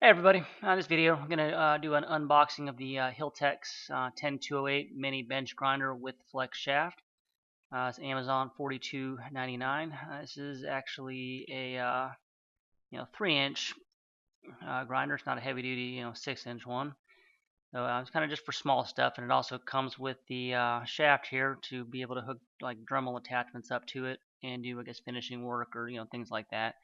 Hey everybody, this video I'm going to do an unboxing of the Hiltex 10208 mini bench grinder with flex shaft. It's Amazon $42.99. This is actually a 3-inch grinder. It's not a heavy duty 6-inch one. So it's kind of just for small stuff, and it also comes with the shaft here to be able to hook like Dremel attachments up to it and do finishing work or things like that.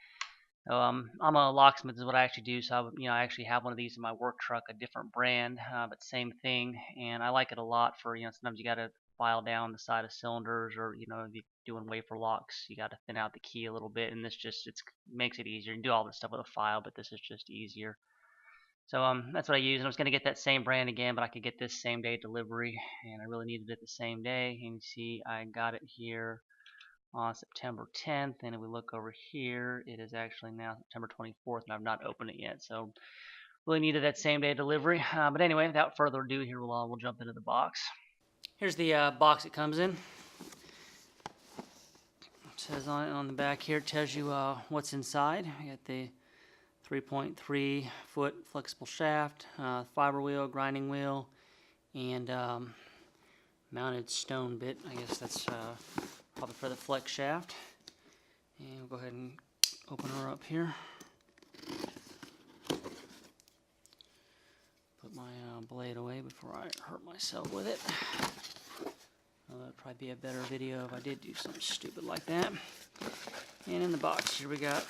I'm a locksmith is what I actually do. So I actually have one of these in my work truck, a different brand, but same thing. And I like it a lot for sometimes you got to file down the side of cylinders, or if you're doing wafer locks, you got to thin out the key a little bit, and this just it makes it easier. You can do all this stuff with a file, but this is just easier. So that's what I use, and I was gonna get that same brand again, but I could get this same day delivery, and I really needed it the same day. And you see, I got it here on September 10th, and if we look over here, it is actually now September 24th, and I've not opened it yet. So really needed that same day delivery. But anyway, without further ado, here we'll jump into the box. Here's the box it comes in. It says on the back here, it tells you what's inside. You got the 3.3 foot flexible shaft, fiber wheel, grinding wheel, and mounted stone bit. I guess that's probably for the flex shaft. And we'll go ahead and open her up here. Put my blade away before I hurt myself with it. That'd probably be a better video if I did do something stupid like that. And in the box here we got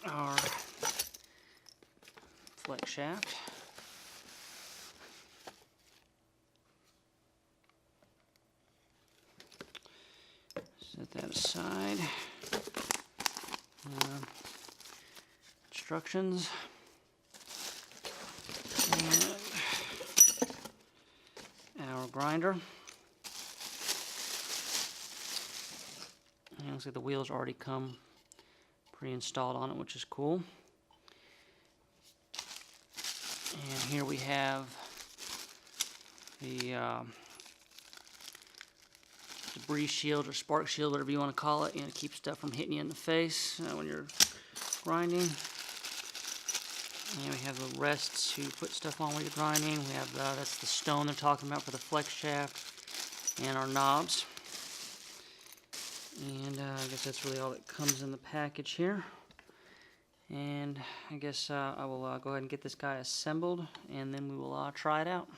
our flex shaft. Set that aside. Instructions. And our grinder. And looks like the wheels already come pre-installed on it, which is cool. And here we have the debris shield or spark shield, whatever you want to call it. It keeps stuff from hitting you in the face when you're grinding. And we have the rests to put stuff on while you're grinding. We have that's the stone they're talking about for the flex shaft, and our knobs. And I guess that's really all that comes in the package here. And I guess I will go ahead and get this guy assembled, and then we will try it out.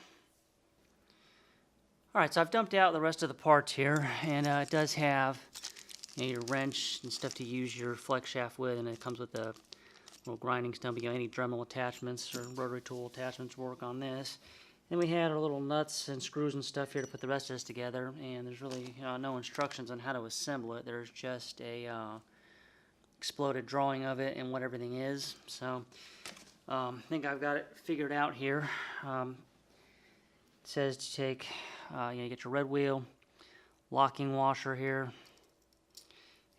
Alright, so I've dumped out the rest of the parts here, and it does have your wrench and stuff to use your flex shaft with, and it comes with a little grinding stump. Any Dremel attachments or rotary tool attachments work on this. Then we had our little nuts and screws and stuff here to put the rest of this together, and there's really no instructions on how to assemble it. There's just a exploded drawing of it and what everything is. So I think I've got it figured out here. It says to take, you get your red wheel, locking washer here, and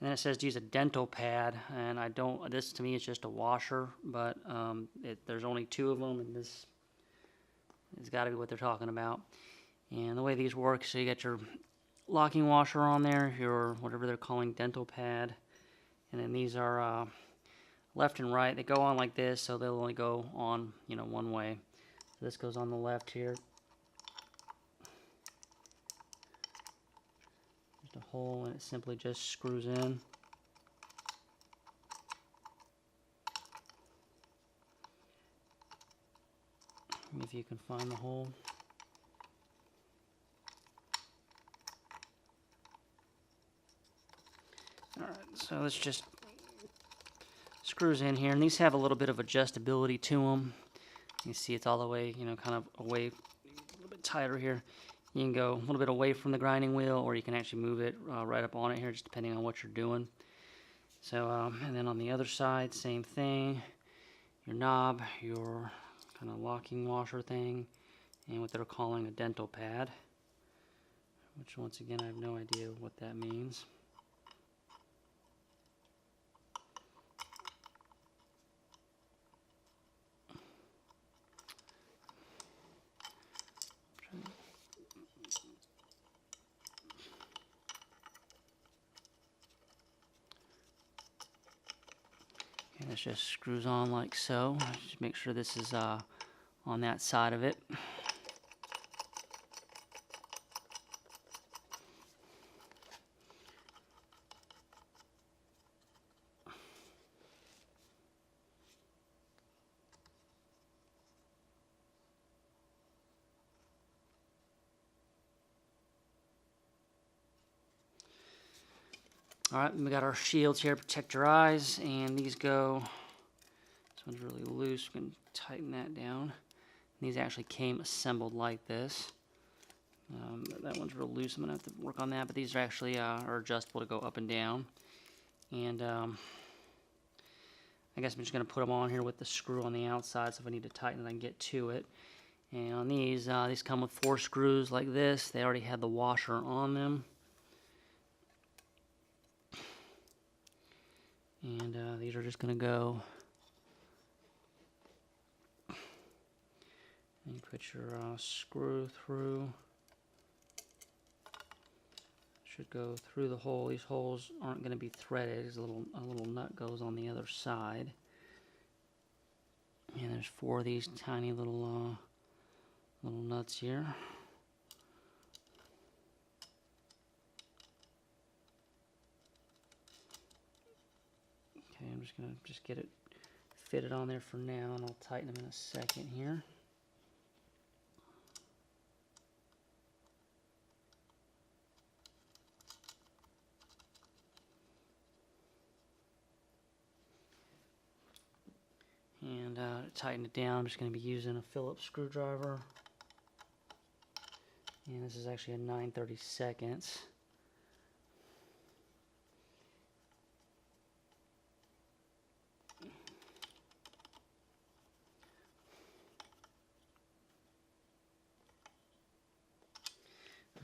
then it says to use a dental pad, and I don't, this to me is just a washer, but there's only 2 of them, and this has got to be what they're talking about. And the way these work, so you got your locking washer on there, your whatever they're calling dental pad, and then these are left and right. They go on like this, so they'll only go on one way. So this goes on the left here. Just a hole, and it simply just screws in. If you can find the hole. Alright, so this just screws in here, and these have a little bit of adjustability to them. You see it's all the way, kind of away, a little bit tighter here. You can go a little bit away from the grinding wheel, or you can actually move it right up on it here, just depending on what you're doing. So, and then on the other side, same thing. Your knob, your kind of locking washer thing, and what they're calling a dental pad, which once again I have no idea what that means. And this just screws on like so. Just make sure this is on that side of it. Alright, we got our shields here, protect your eyes, and these go, this one's really loose, we can tighten that down. And these actually came assembled like this. That one's real loose, I'm going to have to work on that, but these are actually are adjustable to go up and down. And I guess I'm just going to put them on here with the screw on the outside, so if I need to tighten it, I can get to it. And on these come with 4 screws like this. They already had the washer on them. And these are just going to go, and you put your screw through. Should go through the hole. These holes aren't going to be threaded. There's a little nut goes on the other side. And there's 4 of these tiny little nuts here. Okay, I'm just going to get it fitted on there for now, and I'll tighten them in a second here. And to tighten it down, I'm just going to be using a Phillips screwdriver. And this is actually a 9/32.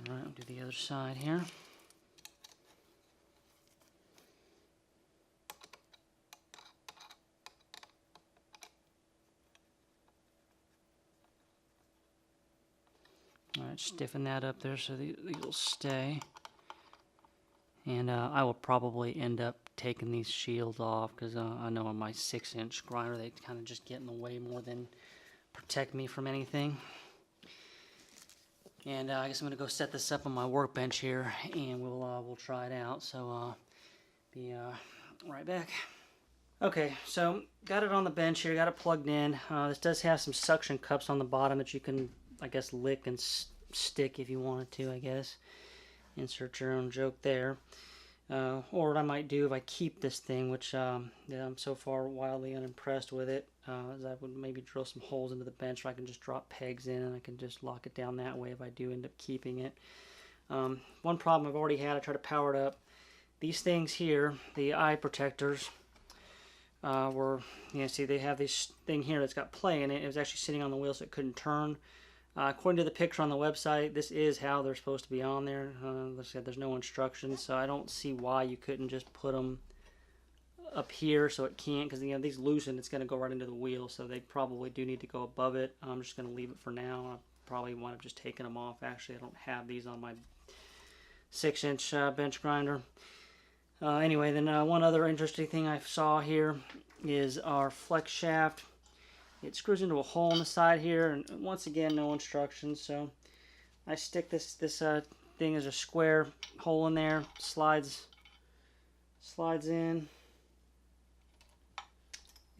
Alright, we'll do the other side here. Alright, stiffen that up there so these will stay. And I will probably end up taking these shields off because I know on my 6-inch grinder they kind of just get in the way more than protect me from anything. And I guess I'm going to go set this up on my workbench here, and we'll try it out. So be right back. Okay, so got it on the bench here, got it plugged in. This does have some suction cups on the bottom that you can, I guess, lick and stick if you wanted to, I guess. Insert your own joke there. Or what I might do if I keep this thing, which yeah, I'm so far wildly unimpressed with it, is I would maybe drill some holes into the bench where I can just drop pegs in and I can just lock it down that way if I do end up keeping it. One problem I've already had, I tried to power it up. These things here, the eye protectors, see they have this thing here that's got play in it. It was actually sitting on the wheel so it couldn't turn. According to the picture on the website, this is how they're supposed to be on there. Like I said, there's no instructions, so I don't see why you couldn't just put them up here so it can't, because these loosen, it's going to go right into the wheel, so they probably do need to go above it. I'm just going to leave it for now. I probably wind up just taking them off. Actually, I don't have these on my 6-inch bench grinder. Anyway, then one other interesting thing I saw here is our flex shaft. It screws into a hole in the side here, and once again, no instructions. So I stick this thing as a square hole in there, slides in,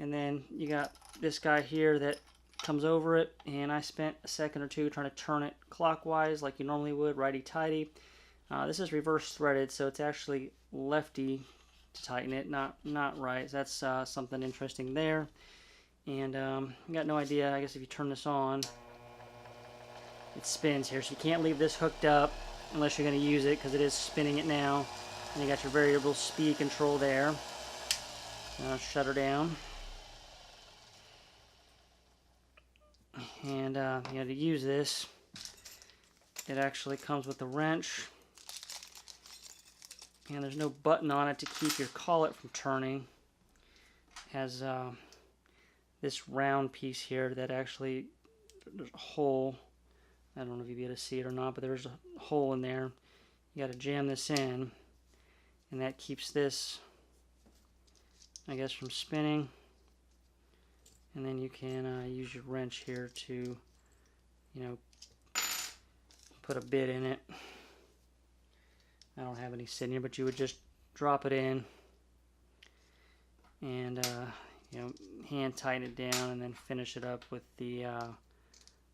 and then you got this guy here that comes over it. And I spent a second or two trying to turn it clockwise like you normally would, righty-tighty. This is reverse threaded, so it's actually lefty to tighten it, not right. So that's something interesting there. And I got no idea, I guess if you turn this on, it spins here, so you can't leave this hooked up unless you're going to use it, because it is spinning it now. And you got your variable speed control there. Shut her down. And to use this, it actually comes with a wrench, and there's no button on it to keep your collet from turning. It has this round piece here that actually, there's a hole. I don't know if you'll be able to see it or not, but there's a hole in there. You got to jam this in, and that keeps this I guess, from spinning. And then you can use your wrench here to, you know, put a bit in it. I don't have any sitting here, but you would just drop it in and you know, hand tighten it down, and then finish it up with the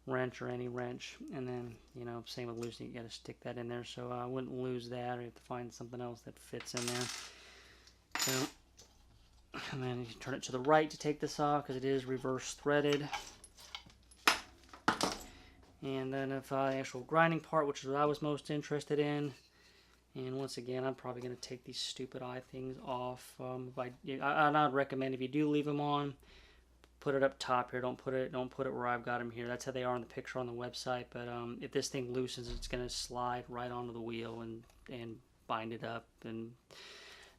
wrench or any wrench. And then, you know, same with loosening, you got to stick that in there, so I wouldn't lose that, or you have to find something else that fits in there. So, and then you turn it to the right to take this off because it is reverse threaded. And then if the actual grinding part, which is what I was most interested in. And once again, I'm probably going to take these stupid eye things off. I'd recommend, if you do leave them on, put it up top here. Don't put it where I've got them here. That's how they are in the picture on the website. But if this thing loosens, it's going to slide right onto the wheel and bind it up, and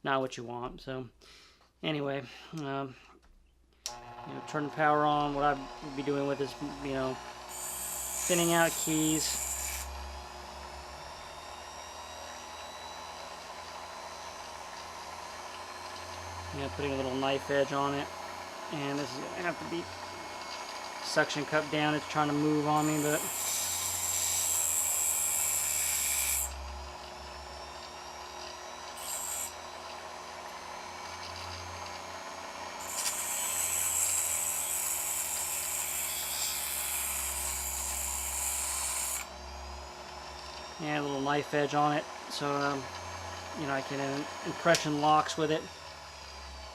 not what you want. So anyway, you know, turn the power on. What I would be doing with is, you know, spinning out keys. You know, putting a little knife edge on it, and this is going to have to be suction cup down. It's trying to move on me, but yeah, a little knife edge on it, so you know, I can impression locks with it.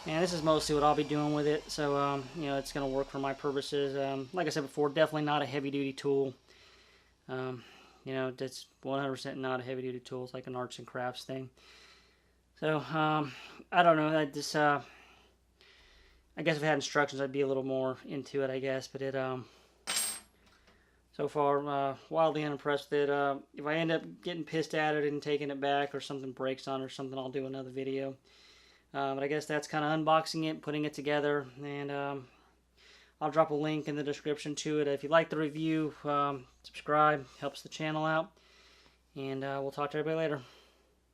And this is mostly what I'll be doing with it, so you know, it's going to work for my purposes. Like I said before, definitely not a heavy-duty tool. You know, it's 100% not a heavy-duty tool. It's like an arts and crafts thing. So I don't know. I guess if I had instructions, I'd be a little more into it, I guess. But it so far, wildly unimpressed with it. If I end up getting pissed at it and taking it back, or something breaks on it or something, I'll do another video. But I guess that's kind of unboxing it, putting it together, and I'll drop a link in the description to it. If you like the review, subscribe, helps the channel out, and we'll talk to everybody later.